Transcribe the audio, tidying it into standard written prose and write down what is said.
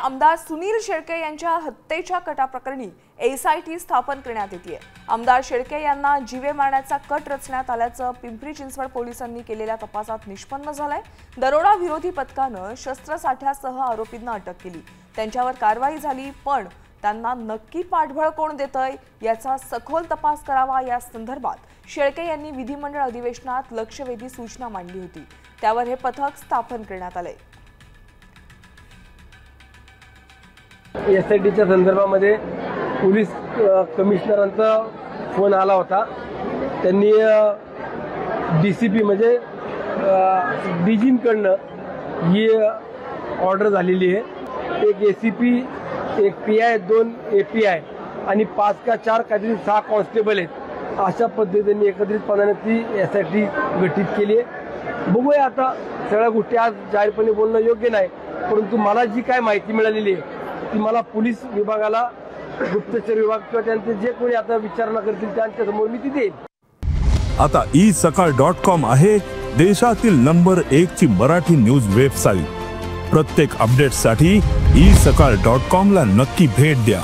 आमदार सुनील शेळके यांच्या हत्येच्या कटाप्रकरणी एसआयटी स्थापन करण्यात येते। आमदार शेळके यांना जीवे मारण्याचा कट रचण्यात आल्याचं पिंपरी चिंचवड पोलिसांनी केलेल्या तपासात निष्पन्न झालंय। दरोडा विरोधी पथकानं शस्त्रसाठ्यासह आरोपींना अटक केली, त्यांच्यावर कारवाई झाली, पण त्यांना नक्की पाठबळ कोण देतंय याचा सखोल तपास करावा या संदर्भात शेळके यांनी विधिमंडळ अधिवेशनात लक्षवेधी सूचना मांडली होती, त्यावर हे पथक स्थापन करण्यात आले। एसआयटीच्या संदर्भामध्ये पोलीस कमिशनरांचा फोन आला होता। त्यांनी डीसीपी म्हणजे डीजींकडनं ही ऑर्डर झालेली आहे। एक एसीपी, एक पीआय, 2 एपीआय आणि 5 का 4 काहीतरी 6 कॉन्स्टेबल आहेत। अशा पद्धतीने एकत्रितपणाने ती एसआयटी गठीत केली आहे। बघूया आता, सगळ्या गोष्टी आज जाहीरपणे बोलणं योग्य नाही, परंतु मला जी काय माहिती मिळालेली आहे ती मला पोलीस विभागाला, गुप्तचर विभाग किंवा त्यांचे जे कोणी आता विचारणा करतील त्यांच्यासमोर मी ती देईल। आता isakal.com आहे देशातील नंबर 1 ची मराठी न्यूज वेबसाईट। प्रत्येक अपडेटसाठी isakal.com ला नक्की भेट द्या।